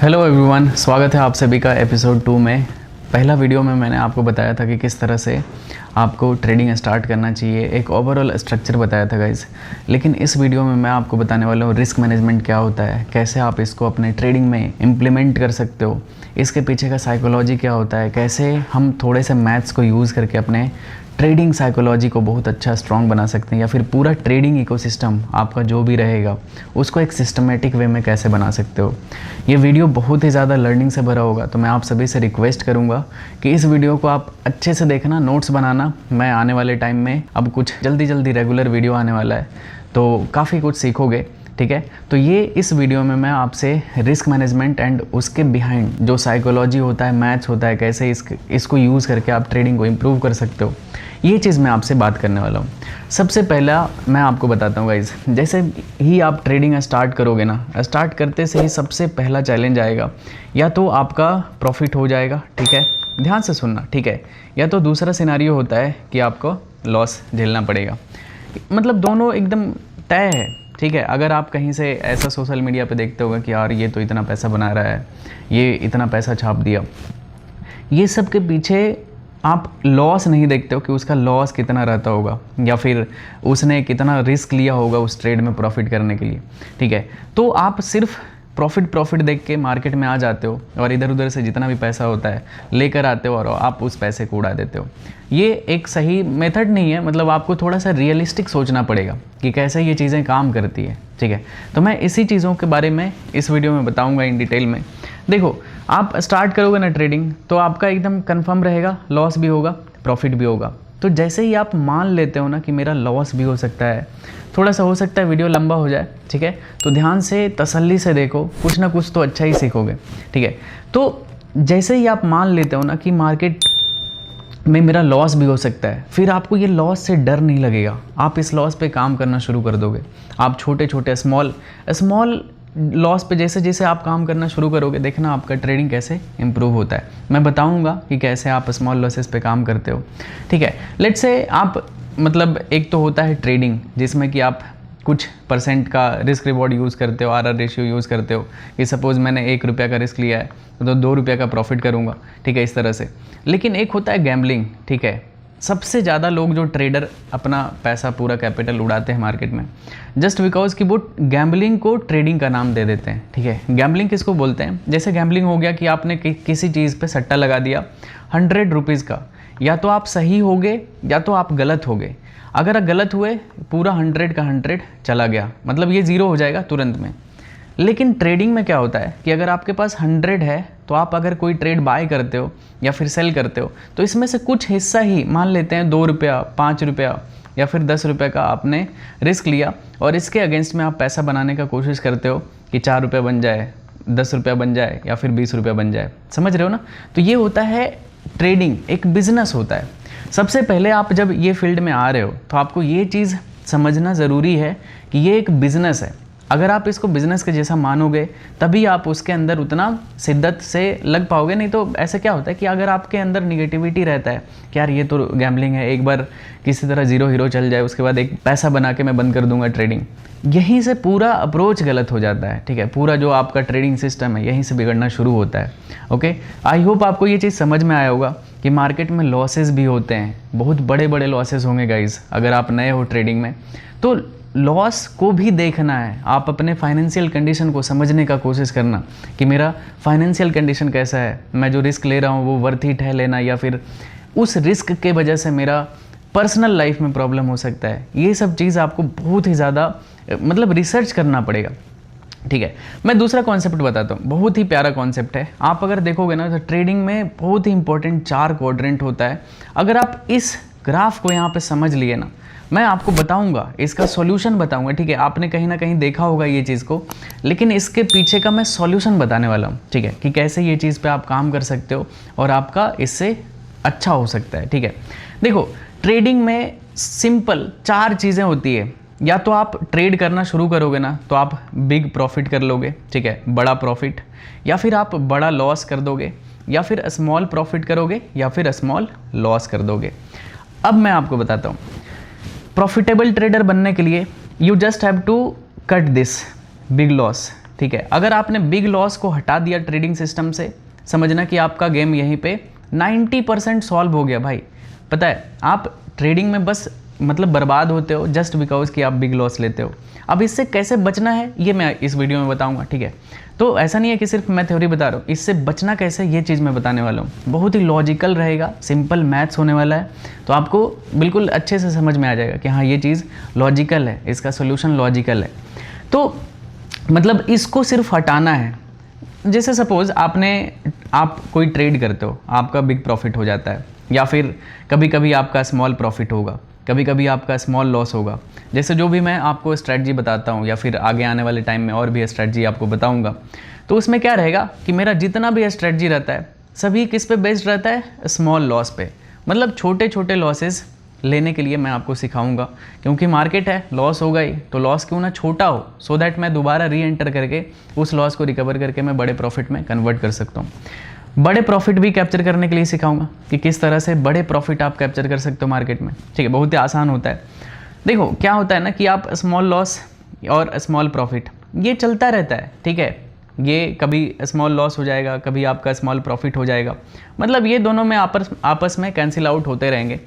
Hello everyone, स्वागत है आप सभी का एपिसोड 2 में। पहला वीडियो में मैंने आपको बताया था कि किस तरह से आपको ट्रेडिंग स्टार्ट करना चाहिए, एक ओवरऑल स्ट्रक्चर बताया था गाइस। लेकिन इस वीडियो में मैं आपको बताने वाला हूँ रिस्क मैनेजमेंट क्या होता है, कैसे आप इसको अपने ट्रेडिंग में इम्प्लीमेंट कर सकते हो, इसके पीछे का साइकोलॉजी क्या होता है, कैसे हम थोड़े से मैथ्स को यूज़ करके अपने ट्रेडिंग साइकोलॉजी को बहुत अच्छा स्ट्रॉन्ग बना सकते हैं, या फिर पूरा ट्रेडिंग इकोसिस्टम आपका जो भी रहेगा उसको एक सिस्टमेटिक वे में कैसे बना सकते हो। ये वीडियो बहुत ही ज़्यादा लर्निंग से भरा होगा, तो मैं आप सभी से रिक्वेस्ट करूँगा कि इस वीडियो को आप अच्छे से देखना, नोट्स बनाना। मैं आने वाले टाइम में अब कुछ जल्दी रेगुलर वीडियो आने वाला है, तो काफ़ी कुछ सीखोगे, ठीक है। तो ये इस वीडियो में मैं आपसे रिस्क मैनेजमेंट एंड उसके बिहाइंड जो साइकोलॉजी होता है, मैथ्स होता है, कैसे इसको यूज़ करके आप ट्रेडिंग को इम्प्रूव कर सकते हो, ये चीज़ मैं आपसे बात करने वाला हूँ। सबसे पहला मैं आपको बताता हूँ गाइज, जैसे ही आप ट्रेडिंग स्टार्ट करोगे ना, स्टार्ट करते से ही सबसे पहला चैलेंज आएगा, या तो आपका प्रॉफिट हो जाएगा, ठीक है, ध्यान से सुनना, ठीक है, या तो दूसरा सिनेरियो होता है कि आपको लॉस झेलना पड़ेगा। मतलब दोनों एकदम तय है, ठीक है। अगर आप कहीं से ऐसा सोशल मीडिया पे देखते होगा कि यार ये तो इतना पैसा बना रहा है, ये इतना पैसा छाप दिया, ये सब के पीछे आप लॉस नहीं देखते हो कि उसका लॉस कितना रहता होगा, या फिर उसने कितना रिस्क लिया होगा उस ट्रेड में प्रॉफिट करने के लिए, ठीक है। तो आप सिर्फ प्रॉफिट देख के मार्केट में आ जाते हो और इधर उधर से जितना भी पैसा होता है लेकर आते हो और आप उस पैसे को उड़ा देते हो। ये एक सही मेथड नहीं है, मतलब आपको थोड़ा सा रियलिस्टिक सोचना पड़ेगा कि कैसे ये चीज़ें काम करती है, ठीक है। तो मैं इसी चीज़ों के बारे में इस वीडियो में बताऊंगा इन डिटेल में। देखो, आप स्टार्ट करोगे ना ट्रेडिंग, तो आपका एकदम कंफर्म रहेगा, लॉस भी होगा, प्रॉफिट भी होगा। तो जैसे ही आप मान लेते हो ना कि मेरा लॉस भी हो सकता है, थोड़ा सा हो सकता है वीडियो लंबा हो जाए, ठीक है, तो ध्यान से तसल्ली से देखो, कुछ ना कुछ तो अच्छा ही सीखोगे, ठीक है। तो जैसे ही आप मान लेते हो ना कि मार्केट में मेरा लॉस भी हो सकता है, फिर आपको ये लॉस से डर नहीं लगेगा, आप इस लॉस पे काम करना शुरू कर दोगे। आप छोटे छोटे स्मॉल लॉस पे जैसे जैसे आप काम करना शुरू करोगे, देखना आपका ट्रेडिंग कैसे इंप्रूव होता है। मैं बताऊंगा कि कैसे आप स्मॉल लॉसेस पे काम करते हो, ठीक है। लेट्स से आप, मतलब एक तो होता है ट्रेडिंग जिसमें कि आप कुछ परसेंट का रिस्क रिवॉर्ड यूज़ करते हो, आरआर रेशियो यूज़ करते हो कि सपोज़ मैंने 1 रुपये का रिस्क लिया है तो 2 रुपये का प्रॉफिट करूँगा, ठीक है, इस तरह से। लेकिन एक होता है गैम्बलिंग, ठीक है। सबसे ज़्यादा लोग जो ट्रेडर अपना पैसा, पूरा कैपिटल उड़ाते हैं मार्केट में, जस्ट बिकॉज कि वो गैम्बलिंग को ट्रेडिंग का नाम दे देते हैं, ठीक है। गैम्बलिंग किसको बोलते हैं? जैसे गैम्बलिंग हो गया कि आपने किसी चीज़ पे सट्टा लगा दिया 100 रुपीज़ का, या तो आप सही होगे या तो आप गलत होगे। अगर आप गलत हुए, पूरा 100 का 100 चला गया, मतलब ये ज़ीरो हो जाएगा तुरंत में। लेकिन ट्रेडिंग में क्या होता है कि अगर आपके पास 100 है, तो आप अगर कोई ट्रेड बाय करते हो या फिर सेल करते हो, तो इसमें से कुछ हिस्सा ही, मान लेते हैं 2 रुपया, 5 रुपया या फिर 10 रुपये का आपने रिस्क लिया, और इसके अगेंस्ट में आप पैसा बनाने का कोशिश करते हो कि 4 रुपये बन जाए, 10 रुपया बन जाए, या फिर 20 रुपया बन जाए। समझ रहे हो ना? तो ये होता है ट्रेडिंग, एक बिजनेस होता है। सबसे पहले आप जब ये फील्ड में आ रहे हो तो आपको ये चीज़ समझना ज़रूरी है कि ये एक बिज़नेस है। अगर आप इसको बिज़नेस के जैसा मानोगे तभी आप उसके अंदर उतना शिद्दत से लग पाओगे। नहीं तो ऐसे क्या होता है कि अगर आपके अंदर निगेटिविटी रहता है कि यार ये तो गैम्बलिंग है, एक बार किसी तरह ज़ीरो हीरो चल जाए, उसके बाद एक पैसा बना के मैं बंद कर दूंगा ट्रेडिंग, यहीं से पूरा अप्रोच गलत हो जाता है, ठीक है। पूरा जो आपका ट्रेडिंग सिस्टम है यहीं से बिगड़ना शुरू होता है। ओके, आई होप आपको ये चीज़ समझ में आया होगा कि मार्केट में लॉसेस भी होते हैं, बहुत बड़े बड़े लॉसेस होंगे गाइज। अगर आप नए हो ट्रेडिंग में तो लॉस को भी देखना है, आप अपने फाइनेंशियल कंडीशन को समझने का कोशिश करना कि मेरा फाइनेंशियल कंडीशन कैसा है, मैं जो रिस्क ले रहा हूँ वो वर्थ इट है लेना, या फिर उस रिस्क के वजह से मेरा पर्सनल लाइफ में प्रॉब्लम हो सकता है। ये सब चीज़ आपको बहुत ही ज़्यादा मतलब रिसर्च करना पड़ेगा, ठीक है। मैं दूसरा कॉन्सेप्ट बताता हूँ, बहुत ही प्यारा कॉन्सेप्ट है। आप अगर देखोगे ना तो ट्रेडिंग में बहुत ही इंपॉर्टेंट 4 क्वाड्रेंट होता है। अगर आप इस ग्राफ को यहाँ पे समझ लिए ना, मैं आपको बताऊंगा, इसका सॉल्यूशन बताऊंगा, ठीक है। आपने कहीं ना कहीं देखा होगा ये चीज़ को, लेकिन इसके पीछे का मैं सॉल्यूशन बताने वाला हूँ, ठीक है, कि कैसे ये चीज़ पे आप काम कर सकते हो और आपका इससे अच्छा हो सकता है, ठीक है। देखो, ट्रेडिंग में सिंपल 4 चीज़ें होती है। या तो आप ट्रेड करना शुरू करोगे ना तो आप बिग प्रॉफिट कर लोगे, ठीक है, बड़ा प्रॉफिट, या फिर आप बड़ा लॉस कर दोगे, या फिर स्मॉल प्रॉफिट करोगे, या फिर स्मॉल लॉस कर दोगे। अब मैं आपको बताता हूँ, प्रॉफिटेबल ट्रेडर बनने के लिए you just have to cut this big loss, ठीक है। अगर आपने बिग लॉस को हटा दिया ट्रेडिंग सिस्टम से, समझना कि आपका गेम यहीं पे 90% सॉल्व हो गया भाई। पता है आप ट्रेडिंग में बस मतलब बर्बाद होते हो जस्ट बिकॉज कि आप बिग लॉस लेते हो। अब इससे कैसे बचना है ये मैं इस वीडियो में बताऊंगा, ठीक है। तो ऐसा नहीं है कि सिर्फ मैं थ्योरी बता रहा हूँ, इससे बचना कैसे ये चीज़ मैं बताने वाला हूँ। बहुत ही लॉजिकल रहेगा, सिंपल मैथ्स होने वाला है, तो आपको बिल्कुल अच्छे से समझ में आ जाएगा कि हाँ ये चीज़ लॉजिकल है, इसका सोल्यूशन लॉजिकल है। तो मतलब इसको सिर्फ हटाना है। जैसे सपोज़ आप कोई ट्रेड करते हो, आपका बिग प्रॉफिट हो जाता है, या फिर कभी कभी आपका स्मॉल प्रॉफिट होगा, कभी कभी आपका स्मॉल लॉस होगा। जैसे जो भी मैं आपको स्ट्रेटजी बताता हूँ या फिर आगे आने वाले टाइम में और भी स्ट्रेटजी आपको बताऊँगा, तो उसमें क्या रहेगा कि मेरा जितना भी स्ट्रेटजी रहता है सभी किस पे बेस्ड रहता है, स्मॉल लॉस पे। मतलब छोटे छोटे लॉसेस लेने के लिए मैं आपको सिखाऊंगा, क्योंकि मार्केट है, लॉस होगा ही, तो लॉस क्यों ना छोटा हो, सो दैट मैं दोबारा री एंटर करके उस लॉस को रिकवर करके मैं बड़े प्रॉफिट में कन्वर्ट कर सकता हूँ। बड़े प्रॉफिट भी कैप्चर करने के लिए सिखाऊंगा कि किस तरह से बड़े प्रॉफिट आप कैप्चर कर सकते हो मार्केट में, ठीक है। बहुत ही आसान होता है। देखो क्या होता है ना कि आप स्मॉल लॉस और स्मॉल प्रॉफिट ये चलता रहता है, ठीक है। ये कभी स्मॉल लॉस हो जाएगा, कभी आपका स्मॉल प्रॉफिट हो जाएगा, मतलब ये दोनों में आपस में कैंसिल आउट होते रहेंगे।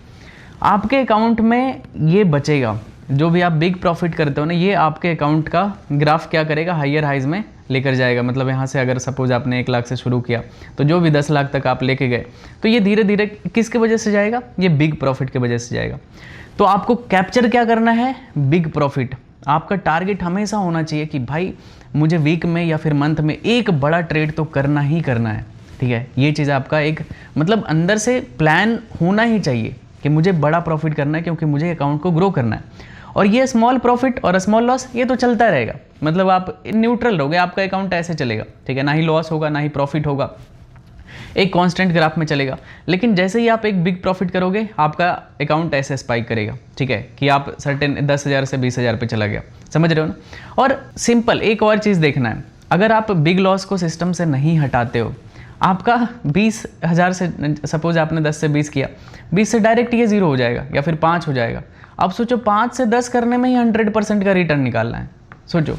आपके अकाउंट में ये बचेगा, जो भी आप बिग प्रॉफिट करते हो ना, ये आपके अकाउंट का ग्राफ क्या करेगा, हायर हाइज में लेकर जाएगा। मतलब यहाँ से अगर सपोज आपने 1 लाख से शुरू किया तो जो भी 10 लाख तक आप लेके गए, तो ये धीरे धीरे किसके वजह से जाएगा, ये बिग प्रॉफिट की वजह से जाएगा। तो आपको कैप्चर क्या करना है, बिग प्रॉफिट। आपका टारगेट हमेशा होना चाहिए कि भाई मुझे वीक में या फिर मंथ में एक बड़ा ट्रेड तो करना ही करना है, ठीक है। ये चीज़ आपका एक मतलब अंदर से प्लान होना ही चाहिए कि मुझे बड़ा प्रॉफिट करना है, क्योंकि मुझे अकाउंट को ग्रो करना है। और ये स्मॉल प्रॉफिट और स्मॉल लॉस ये तो चलता रहेगा, मतलब आप न्यूट्रल रहोगे, आपका अकाउंट ऐसे चलेगा, ठीक है। ना ही लॉस होगा ना ही प्रॉफिट होगा, एक कांस्टेंट ग्राफ में चलेगा। लेकिन जैसे ही आप एक बिग प्रॉफिट करोगे, आपका अकाउंट ऐसे स्पाइक करेगा, ठीक है, कि आप सर्टेन 10,000 से 20,000 पे चला गया, समझ रहे हो ना। और सिंपल एक और चीज़ देखना है, अगर आप बिग लॉस को सिस्टम से नहीं हटाते हो, आपका 20,000 से सपोज आपने 10 से 20 किया, 20 से डायरेक्ट ये 0 हो जाएगा या फिर 5 हो जाएगा। अब सोचो 5 से 10 करने में ही 100% का रिटर्न निकालना है, सोचो,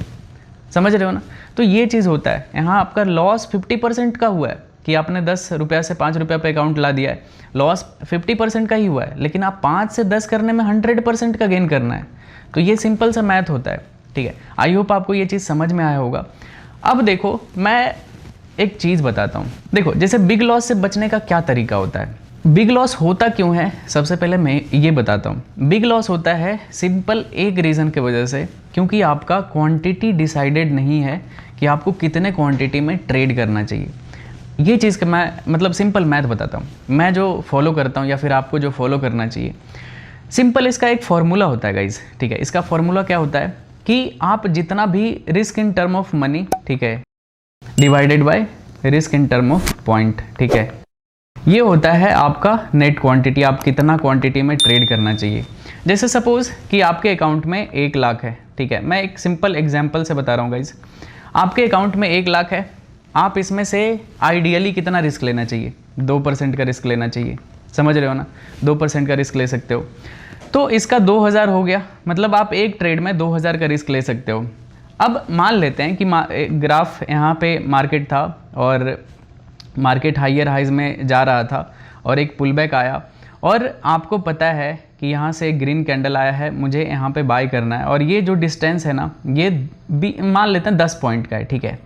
समझ रहे हो ना। तो ये चीज़ होता है, यहाँ आपका लॉस 50% का हुआ है कि आपने 10 रुपया से 5 रुपया पे अकाउंट ला दिया है, लॉस 50% का ही हुआ है, लेकिन आप 5 से 10 करने में 100% का गेन करना है। तो ये सिंपल सा मैथ होता है, ठीक है। आई होप आपको ये चीज़ समझ में आया होगा। अब देखो मैं एक चीज़ बताता हूँ। देखो जैसे बिग लॉस से बचने का क्या तरीका होता है, बिग लॉस होता क्यों है, सबसे पहले मैं ये बताता हूँ। बिग लॉस होता है सिंपल एक रीज़न की वजह से, क्योंकि आपका क्वांटिटी डिसाइडेड नहीं है कि आपको कितने क्वांटिटी में ट्रेड करना चाहिए। ये चीज़ का मैं मतलब सिंपल मैथ बताता हूँ, मैं जो फॉलो करता हूँ या फिर आपको जो फॉलो करना चाहिए। सिंपल इसका एक फॉर्मूला होता है गाइज, ठीक है। इसका फॉर्मूला क्या होता है कि आप जितना भी risk in term of money, ठीक है, divided by risk in term of point, ठीक है, ये होता है आपका नेट क्वांटिटी, आप कितना क्वांटिटी में ट्रेड करना चाहिए। जैसे सपोज कि आपके अकाउंट में 1 लाख है, ठीक है, मैं एक सिंपल एग्जांपल से बता रहा हूँ गाइज। आपके अकाउंट में 1 लाख है, आप इसमें से आइडियली कितना रिस्क लेना चाहिए, 2% का रिस्क लेना चाहिए, समझ रहे हो ना, 2% का रिस्क ले सकते हो। तो इसका 2000 हो गया, मतलब आप एक ट्रेड में 2000 का रिस्क ले सकते हो। अब मान लेते हैं कि ग्राफ यहाँ पे मार्केट था और मार्केट हायर हाइज में जा रहा था और एक पुल बैक आया, और आपको पता है कि यहाँ से एक ग्रीन कैंडल आया है, मुझे यहाँ पे बाय करना है, और ये जो डिस्टेंस है ना, ये भी मान लेते हैं 10 पॉइंट का है, ठीक है,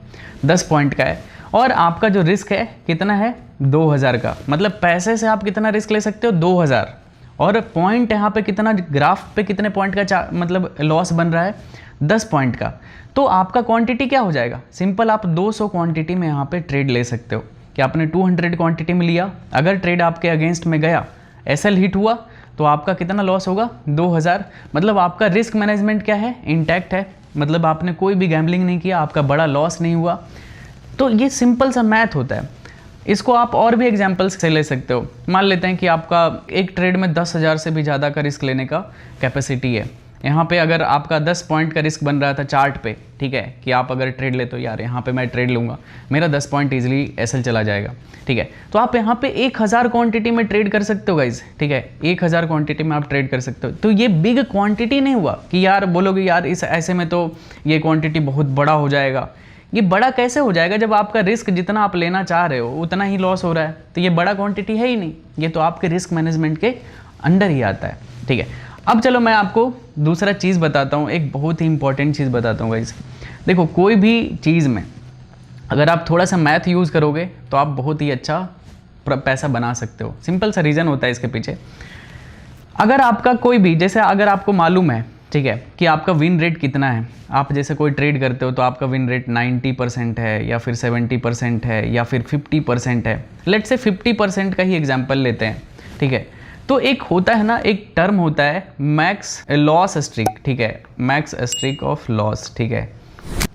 10 पॉइंट का है, और आपका जो रिस्क है कितना है, 2000 का। मतलब पैसे से आप कितना रिस्क ले सकते हो, 2000, और पॉइंट यहाँ पे कितना, ग्राफ पे कितने पॉइंट का मतलब लॉस बन रहा है, 10 पॉइंट का। तो आपका क्वांटिटी क्या हो जाएगा, सिंपल आप 200 क्वांटिटी में यहाँ पे ट्रेड ले सकते हो कि आपने 200 क्वांटिटी में लिया, अगर ट्रेड आपके अगेंस्ट में गया, एसएल हिट हुआ, तो आपका कितना लॉस होगा, 2000। मतलब आपका रिस्क मैनेजमेंट क्या है, इंटैक्ट है, मतलब आपने कोई भी गैम्बलिंग नहीं किया, आपका बड़ा लॉस नहीं हुआ। तो ये सिंपल सा मैथ होता है। इसको आप और भी एग्जांपल्स से ले सकते हो। मान लेते हैं कि आपका एक ट्रेड में 10,000 से भी ज़्यादा का रिस्क लेने का कैपेसिटी है। यहाँ पे अगर आपका 10 पॉइंट का रिस्क बन रहा था चार्ट पे, ठीक है, कि आप अगर ट्रेड ले तो यार यहाँ पे मैं ट्रेड लूँगा, मेरा 10 पॉइंट ईजिली एसएल चला जाएगा, ठीक है। तो आप यहाँ पे 1000 क्वांटिटी में ट्रेड कर सकते हो गाइज, ठीक है, 1000 क्वांटिटी में आप ट्रेड कर सकते हो। तो ये बिग क्वांटिटी नहीं हुआ कि यार बोलोगे यार इस ऐसे में तो ये क्वांटिटी बहुत बड़ा हो जाएगा, ये बड़ा कैसे हो जाएगा जब आपका रिस्क जितना आप लेना चाह रहे हो उतना ही लॉस हो रहा है? तो ये बड़ा क्वांटिटी है ही नहीं, ये तो आपके रिस्क मैनेजमेंट के अंडर ही आता है। ठीक है, अब चलो मैं आपको दूसरा चीज़ बताता हूँ, एक बहुत ही इंपॉर्टेंट चीज़ बताता हूँ गाइस। देखो, कोई भी चीज़ में अगर आप थोड़ा सा मैथ यूज़ करोगे तो आप बहुत ही अच्छा पैसा बना सकते हो। सिंपल सा रीज़न होता है इसके पीछे। अगर आपका कोई भी, जैसे अगर आपको मालूम है, ठीक है, कि आपका विन रेट कितना है, आप जैसे कोई ट्रेड करते हो तो आपका विन रेट 90% है या फिर 70% है या फिर 50% है। लेट्स से 50% का ही एग्जाम्पल लेते हैं। ठीक है, तो एक होता है ना, एक टर्म होता है मैक्स लॉस स्ट्रिक। ठीक है, मैक्स स्ट्रिक ऑफ लॉस। ठीक है,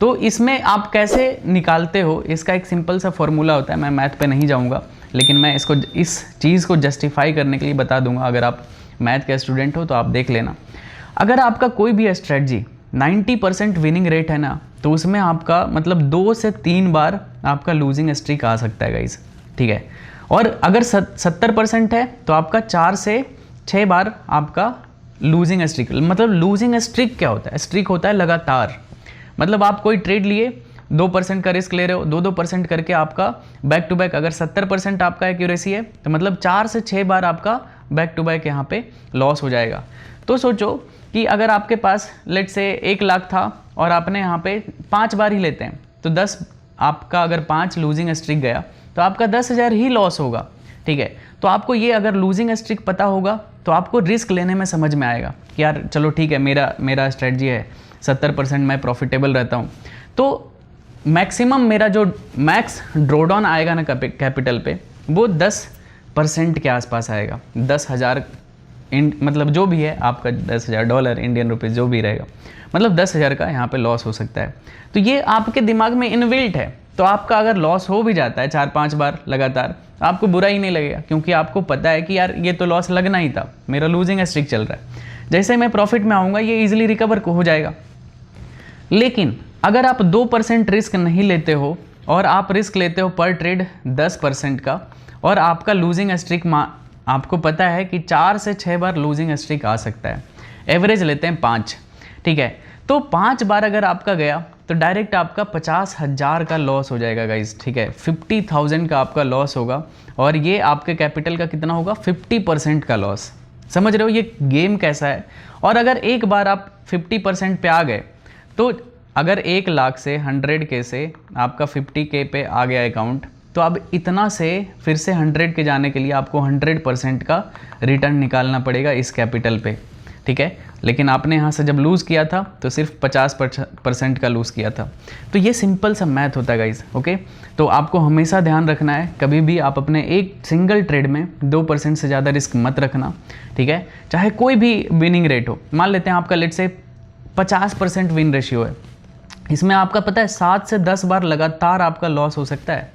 तो इसमें आप कैसे निकालते हो, इसका एक सिंपल सा फॉर्मूला होता है। मैं मैथ पे नहीं जाऊंगा, लेकिन मैं इसको, इस चीज़ को जस्टिफाई करने के लिए बता दूंगा। अगर आप मैथ का स्टूडेंट हो तो आप देख लेना। अगर आपका कोई भी स्ट्रेटजी 90% विनिंग रेट है ना, तो उसमें आपका मतलब 2 से 3 बार आपका लूजिंग स्ट्रिक आ सकता है गाइस। ठीक है, और अगर 70% है तो आपका 4 से 6 बार आपका लूजिंग स्ट्रिक। मतलब लूजिंग स्ट्रिक क्या होता है? स्ट्रिक होता है लगातार। मतलब आप कोई ट्रेड लिए, 2% का रिस्क ले रहे हो, 2% करके आपका बैक टू बैक, अगर 70% आपका एक्यूरेसी है तो मतलब 4 से 6 बार आपका बैक टू बैक यहाँ पे लॉस हो जाएगा। तो सोचो कि अगर आपके पास लेट से 1 लाख था और आपने यहाँ पे 5 बार ही लेते हैं, तो 10, आपका अगर 5 लूजिंग स्ट्रिक गया तो आपका 10,000 ही लॉस होगा। ठीक है, तो आपको ये अगर लूजिंग स्ट्रिक पता होगा तो आपको रिस्क लेने में समझ में आएगा कि यार चलो ठीक है, मेरा स्ट्रेटजी है 70% मैं प्रॉफिटेबल रहता हूँ, तो मैक्सिमम मेरा जो मैक्स ड्रॉडाउन आएगा ना कैपिटल पे, वो 10% के आसपास आएगा। 10,000 मतलब जो भी है आपका, $10,000 इंडियन रुपीज़ जो भी रहेगा, मतलब 10,000 का यहाँ पे लॉस हो सकता है। तो ये आपके दिमाग में इनबिल्ट है। तो आपका अगर लॉस हो भी जाता है 4-5 बार लगातार, तो आपको बुरा ही नहीं लगेगा, क्योंकि आपको पता है कि यार ये तो लॉस लगना ही था, मेरा लूजिंग स्ट्रिक चल रहा है, जैसे मैं प्रॉफिट में आऊँगा ये ईजिली रिकवर हो जाएगा। लेकिन अगर आप 2% रिस्क नहीं लेते हो और आप रिस्क लेते हो पर ट्रेड 10% का, और आपका लूजिंग स्ट्रिक आपको पता है कि 4 से 6 बार लूजिंग स्ट्रिक आ सकता है, एवरेज लेते हैं 5। ठीक है, तो 5 बार अगर आपका गया तो डायरेक्ट आपका 50,000 का लॉस हो जाएगा गाइज। ठीक है, 50,000 का आपका लॉस होगा, और ये आपके कैपिटल का कितना होगा? 50% का लॉस। समझ रहे हो ये गेम कैसा है? और अगर एक बार आप 50% पे आ गए, तो अगर 1 लाख से 100K से आपका 50K पे आ गया अकाउंट, तो अब इतना से फिर से 100 के जाने के लिए आपको 100% का रिटर्न निकालना पड़ेगा इस कैपिटल पे। ठीक है, लेकिन आपने यहाँ से जब लूज़ किया था तो सिर्फ 50% का लूज़ किया था। तो ये सिंपल सा मैथ होता है गाइज। ओके, तो आपको हमेशा ध्यान रखना है, कभी भी आप अपने एक सिंगल ट्रेड में 2% से ज़्यादा रिस्क मत रखना। ठीक है, चाहे कोई भी विनिंग रेट हो। मान लेते हैं आपका लेट से 50% विन रेशियो है, इसमें आपका पता है 7 से 10 बार लगातार आपका लॉस हो सकता है।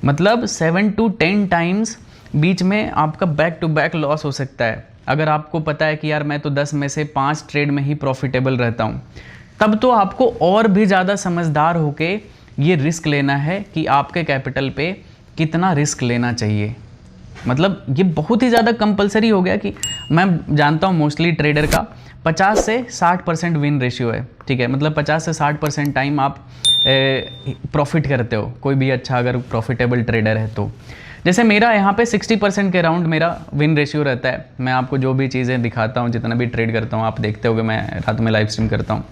मतलब 7 to 10 टाइम्स बीच में आपका बैक टू बैक लॉस हो सकता है। अगर आपको पता है कि यार मैं तो 10 में से 5 ट्रेड में ही प्रॉफिटेबल रहता हूँ, तब तो आपको और भी ज़्यादा समझदार होके ये रिस्क लेना है कि आपके कैपिटल पे कितना रिस्क लेना चाहिए। मतलब ये बहुत ही ज़्यादा कंपलसरी हो गया कि मैं जानता हूँ मोस्टली ट्रेडर का 50 से 60% विन रेशियो है। ठीक है, मतलब 50 से 60% टाइम आप प्रॉफिट करते हो, कोई भी अच्छा अगर प्रॉफिटेबल ट्रेडर है तो। जैसे मेरा यहाँ पे 60% के राउंड मेरा विन रेशियो रहता है। मैं आपको जो भी चीज़ें दिखाता हूँ, जितना भी ट्रेड करता हूँ, आप देखते होगे मैं रात में लाइव स्ट्रीम करता हूँ,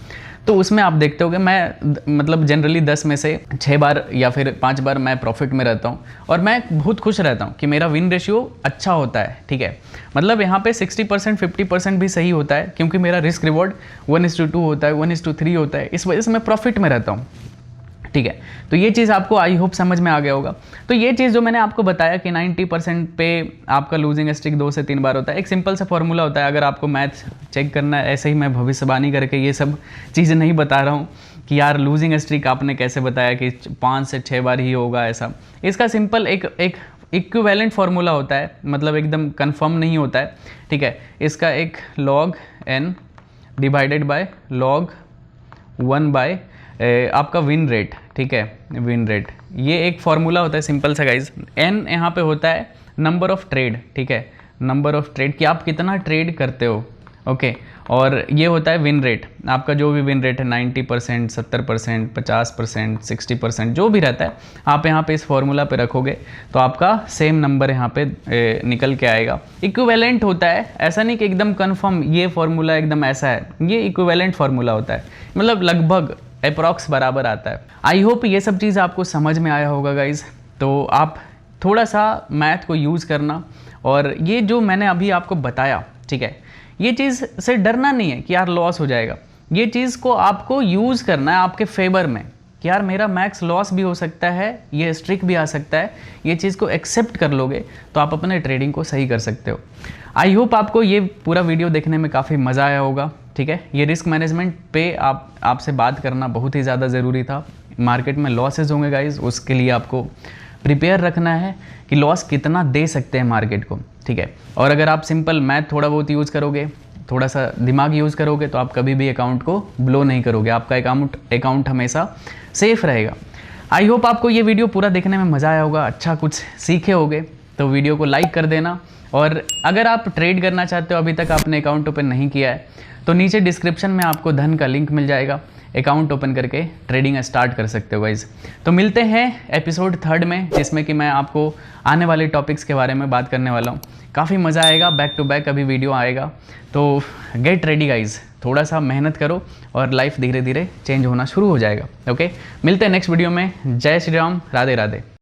तो उसमें आप देखते होगे मैं मतलब जनरली 10 में से 6 बार या फिर 5 बार मैं प्रॉफिट में रहता हूँ, और मैं बहुत खुश रहता हूँ कि मेरा विन रेशियो अच्छा होता है। ठीक है, मतलब यहाँ पे 60% 50% भी सही होता है, क्योंकि मेरा रिस्क रिवॉर्ड 1:2 होता है, 1:3 होता है, इस वजह से मैं प्रॉफिट में रहता हूँ। ठीक है, तो ये चीज़ आपको आई होप समझ में आ गया होगा। तो ये चीज़ जो मैंने आपको बताया कि 90% पे आपका लूजिंग स्ट्रिक 2 से 3 बार होता है, एक सिंपल सा फॉर्मूला होता है। अगर आपको मैथ चेक करना है, ऐसे ही मैं भविष्यवाणी करके ये सब चीज़ें नहीं बता रहा हूँ कि यार लूजिंग स्ट्रिक आपने कैसे बताया कि 5 से 6 बार ही होगा ऐसा। इसका सिंपल एक इक्विवेलेंट फार्मूला होता है, मतलब एकदम कंफर्म नहीं होता है। ठीक है, इसका एक log n divided by log 1 by आपका विन रेट। ठीक है, विन रेट ये एक फार्मूला होता है सिंपल सा गाइज। n यहाँ पे होता है नंबर ऑफ ट्रेड। ठीक है, नंबर ऑफ ट्रेड कि आप कितना ट्रेड करते हो, ओके। और ये होता है विन रेट, आपका जो भी विन रेट है 90%, 70%, 50%, 60% जो भी रहता है, आप यहाँ पे इस फॉर्मूला पे रखोगे तो आपका सेम नंबर यहाँ पे निकल के आएगा। इक्विवेलेंट होता है, ऐसा नहीं कि एकदम कन्फर्म ये फॉर्मूला एकदम ऐसा है, ये इक्विवेलेंट फार्मूला होता है, मतलब लगभग अप्रॉक्स बराबर आता है। आई होप ये सब चीज़ आपको समझ में आया होगा गाइज। तो आप थोड़ा सा मैथ को यूज़ करना, और ये जो मैंने अभी आपको बताया, ठीक है, ये चीज़ से डरना नहीं है कि यार लॉस हो जाएगा। ये चीज़ को आपको यूज़ करना है आपके फेवर में कि यार मेरा मैक्स लॉस भी हो सकता है, ये स्ट्रिक भी आ सकता है। ये चीज़ को एक्सेप्ट कर लोगे तो आप अपने ट्रेडिंग को सही कर सकते हो। आई होप आपको ये पूरा वीडियो देखने में काफ़ी मज़ा आया होगा, ठीक है। ये रिस्क मैनेजमेंट पे आपसे बात करना बहुत ही ज़्यादा ज़रूरी था। मार्केट में लॉसेज होंगे गाइज, उसके लिए आपको प्रिपेयर रखना है कि लॉस कितना दे सकते हैं मार्केट को, ठीक है। और अगर आप सिंपल मैथ थोड़ा बहुत यूज़ करोगे, थोड़ा सा दिमाग यूज़ करोगे, तो आप कभी भी अकाउंट को ब्लो नहीं करोगे, आपका अकाउंट हमेशा सेफ रहेगा। आई होप आपको ये वीडियो पूरा देखने में मज़ा आया होगा, अच्छा कुछ सीखे होगे। तो वीडियो को लाइक कर देना, और अगर आप ट्रेड करना चाहते हो, अभी तक आपने अकाउंट ओपन नहीं किया है, तो नीचे डिस्क्रिप्शन में आपको धन का लिंक मिल जाएगा, अकाउंट ओपन करके ट्रेडिंग स्टार्ट कर सकते हो गाइज। तो मिलते हैं एपिसोड 3 में, जिसमें कि मैं आपको आने वाले टॉपिक्स के बारे में बात करने वाला हूँ। काफ़ी मज़ा आएगा, बैक टू बैक अभी वीडियो आएगा। तो गेट रेडी गाइज, थोड़ा सा मेहनत करो और लाइफ धीरे धीरे चेंज होना शुरू हो जाएगा। ओके, मिलते हैं नेक्स्ट वीडियो में। जय श्री राम, राधे राधे।